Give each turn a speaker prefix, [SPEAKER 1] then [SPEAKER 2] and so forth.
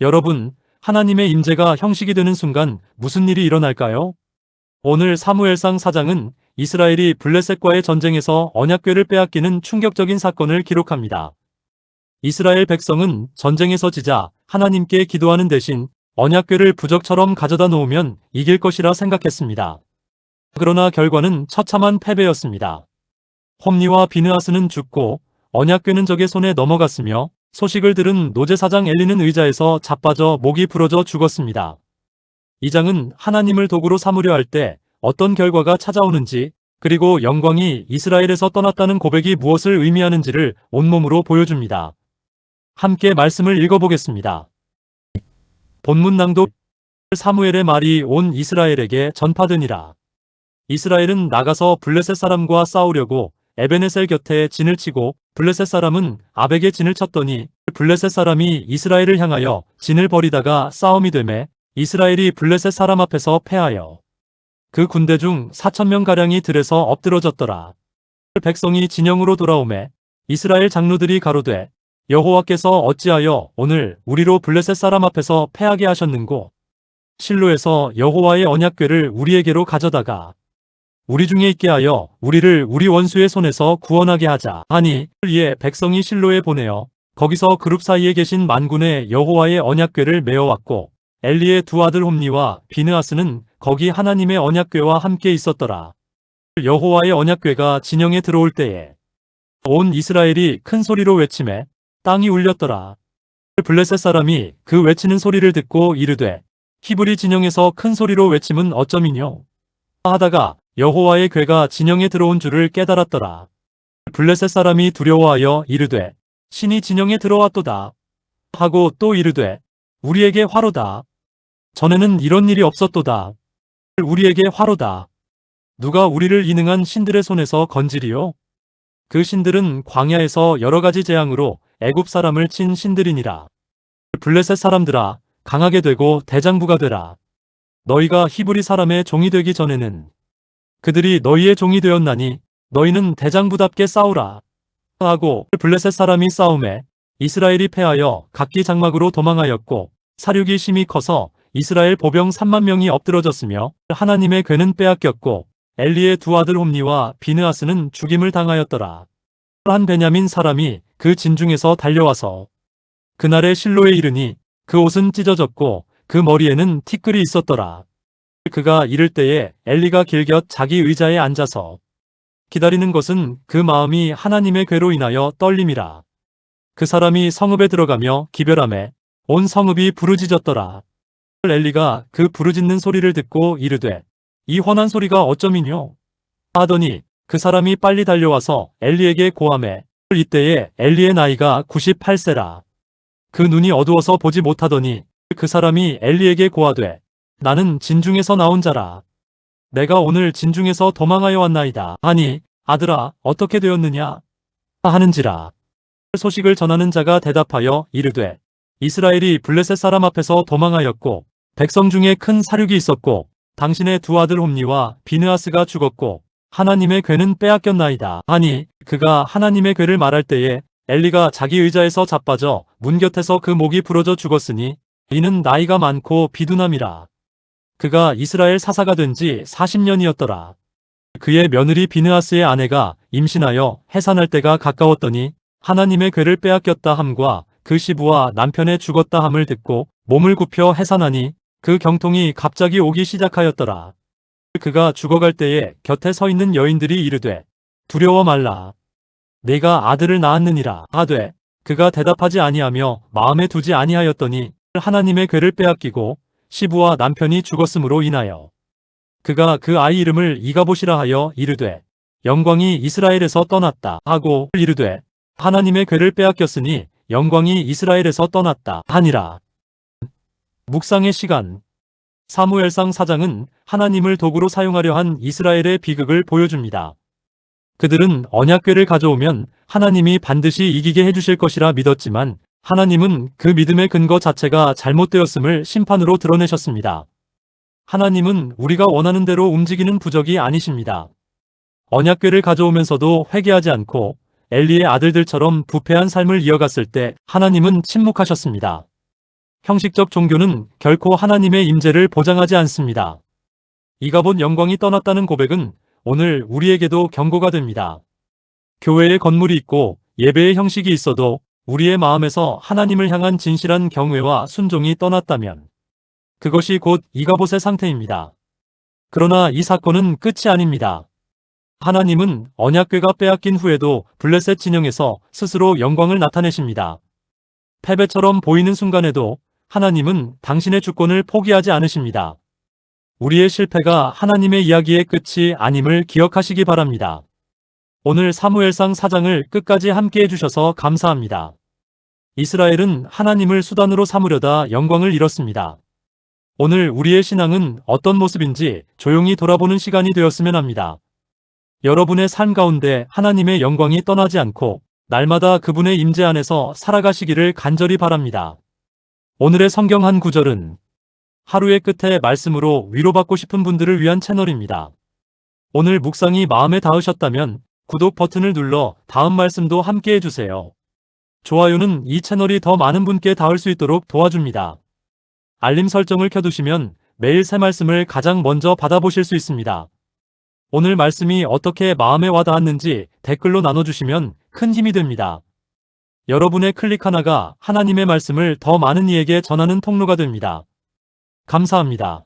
[SPEAKER 1] 여러분, 하나님의 임재가 형식이 되는 순간 무슨 일이 일어날까요? 오늘 사무엘상 4장은 이스라엘이 블레셋과의 전쟁에서 언약궤를 빼앗기는 충격적인 사건을 기록합니다. 이스라엘 백성은 전쟁에서 지자 하나님께 기도하는 대신 언약궤를 부적처럼 가져다 놓으면 이길 것이라 생각했습니다. 그러나 결과는 처참한 패배였습니다. 홈니와 비느하스는 죽고 언약궤는 적의 손에 넘어갔으며 소식을 들은 노제사장 엘리는 의자에서 자빠져 목이 부러져 죽었습니다. 이 장은 하나님을 도구로 삼으려 할 때 어떤 결과가 찾아오는지, 그리고 영광이 이스라엘에서 떠났다는 고백이 무엇을 의미하는지를 온몸으로 보여줍니다. 함께 말씀을 읽어보겠습니다. 본문 낭독. 사무엘의 말이 온 이스라엘에게 전파되니라. 이스라엘은 나가서 블레셋 사람과 싸우려고 에베네셀 곁에 진을 치고 블레셋 사람은 아벡에 진을 쳤더니 블레셋 사람이 이스라엘을 향하여 진을 벌이다가 싸움이 되매 이스라엘이 블레셋 사람 앞에서 패하여 그 군대 중 4,000명가량이 들에서 엎드러졌더라. 백성이 진영으로 돌아오매 이스라엘 장로들이 가로되 여호와께서 어찌하여 오늘 우리로 블레셋 사람 앞에서 패하게 하셨는고? 실로에서 여호와의 언약궤를 우리에게로 가져다가 우리 중에 있게 하여 우리를 우리 원수의 손에서 구원하게 하자 하니, 이에 백성이 실로에 보내어 거기서 그룹 사이에 계신 만군의 여호와의 언약궤를 메어왔고 엘리의 두 아들 홈니와 비느하스는 거기 하나님의 언약궤와 함께 있었더라. 여호와의 언약궤가 진영에 들어올 때에 온 이스라엘이 큰 소리로 외치매 땅이 울렸더라. 블레셋 사람이 그 외치는 소리를 듣고 이르되 히브리 진영에서 큰 소리로 외침은 어쩌미뇨 하다가 여호와의 궤가 진영에 들어온 줄을 깨달았더라. 블레셋 사람이 두려워하여 이르되 신이 진영에 들어왔도다 하고 또 이르되 우리에게 화로다. 전에는 이런 일이 없었도다. 우리에게 화로다. 누가 우리를 이 능한 신들의 손에서 건지리요? 그 신들은 광야에서 여러 가지 재앙으로 애굽 사람을 친 신들이니라. 블레셋 사람들아, 강하게 되고 대장부가 되라. 너희가 히브리 사람의 종이 되기 전에는 그들이 너희의 종이 되었나니 너희는 대장부답게 싸우라 하고 블레셋 사람이 싸움에 이스라엘이 패하여 각기 장막으로 도망하였고 사륙이 심히 커서 이스라엘 보병 3만 명이 엎드러졌으며 하나님의 궤는 빼앗겼고 엘리의 두 아들 홈니와 비느하스는 죽임을 당하였더라. 한 베냐민 사람이 그 진중에서 달려와서 그날의 실로에 이르니 그 옷은 찢어졌고 그 머리에는 티끌이 있었더라. 그가 이를 때에 엘리가 길곁 자기 의자에 앉아서 기다리는 것은 그 마음이 하나님의 궤로 인하여 떨림이라. 그 사람이 성읍에 들어가며 기별하매 온 성읍이 부르짖었더라. 엘리가 그 부르짖는 소리를 듣고 이르되 이 환한 소리가 어쩌미뇨 하더니 그 사람이 빨리 달려와서 엘리에게 고하매 이때에 엘리의 나이가 98세라. 그 눈이 어두워서 보지 못하더니 그 사람이 엘리에게 고하되 나는 진중에서 나온 자라. 내가 오늘 진중에서 도망하여 왔나이다 하니 아들아 어떻게 되었느냐 하는지라. 소식을 전하는 자가 대답하여 이르되 이스라엘이 블레셋 사람 앞에서 도망하였고 백성 중에 큰 사륙이 있었고 당신의 두 아들 홈니와 비느하스가 죽었고 하나님의 궤는 빼앗겼나이다 하니, 그가 하나님의 궤를 말할 때에 엘리가 자기 의자에서 자빠져 문 곁에서 그 목이 부러져 죽었으니 이는 나이가 많고 비둔함이라. 그가 이스라엘 사사가 된 지 40년이었더라. 그의 며느리 비느하스의 아내가 임신하여 해산할 때가 가까웠더니 하나님의 궤를 빼앗겼다 함과 그 시부와 남편의 죽었다 함을 듣고 몸을 굽혀 해산하니 그 경통이 갑자기 오기 시작하였더라. 그가 죽어갈 때에 곁에 서 있는 여인들이 이르되 두려워 말라. 내가 아들을 낳았느니라 하되 그가 대답하지 아니하며 마음에 두지 아니하였더니 하나님의 궤를 빼앗기고 시부와 남편이 죽었으므로 인하여 그가 그 아이 이름을 이가봇이라 하여 이르되 영광이 이스라엘에서 떠났다 하고 이르되 하나님의 궤를 빼앗겼으니 영광이 이스라엘에서 떠났다 하니라. 묵상의 시간. 사무엘상 4장은 하나님을 도구로 사용하려 한 이스라엘의 비극을 보여줍니다. 그들은 언약궤를 가져오면 하나님이 반드시 이기게 해주실 것이라 믿었지만 하나님은 그 믿음의 근거 자체가 잘못되었음을 심판으로 드러내셨습니다. 하나님은 우리가 원하는 대로 움직이는 부적이 아니십니다. 언약궤를 가져오면서도 회개하지 않고 엘리의 아들들처럼 부패한 삶을 이어갔을 때 하나님은 침묵하셨습니다. 형식적 종교는 결코 하나님의 임재를 보장하지 않습니다. 이가봇 영광이 떠났다는 고백은 오늘 우리에게도 경고가 됩니다. 교회의 건물이 있고 예배의 형식이 있어도 우리의 마음에서 하나님을 향한 진실한 경외와 순종이 떠났다면 그것이 곧 이가봇의 상태입니다. 그러나 이 사건은 끝이 아닙니다. 하나님은 언약궤가 빼앗긴 후에도 블레셋 진영에서 스스로 영광을 나타내십니다. 패배처럼 보이는 순간에도 하나님은 당신의 주권을 포기하지 않으십니다. 우리의 실패가 하나님의 이야기의 끝이 아님을 기억하시기 바랍니다. 오늘 사무엘상 4장을 끝까지 함께 해주셔서 감사합니다. 이스라엘은 하나님을 수단으로 삼으려다 영광을 잃었습니다. 오늘 우리의 신앙은 어떤 모습인지 조용히 돌아보는 시간이 되었으면 합니다. 여러분의 삶 가운데 하나님의 영광이 떠나지 않고 날마다 그분의 임재 안에서 살아가시기를 간절히 바랍니다. 오늘의 성경 한 구절은 하루의 끝에 말씀으로 위로받고 싶은 분들을 위한 채널입니다. 오늘 묵상이 마음에 닿으셨다면 구독 버튼을 눌러 다음 말씀도 함께 해주세요. 좋아요는 이 채널이 더 많은 분께 닿을 수 있도록 도와줍니다. 알림 설정을 켜두시면 매일 새 말씀을 가장 먼저 받아보실 수 있습니다. 오늘 말씀이 어떻게 마음에 와닿았는지 댓글로 나눠주시면 큰 힘이 됩니다. 여러분의 클릭 하나가 하나님의 말씀을 더 많은 이에게 전하는 통로가 됩니다. 감사합니다.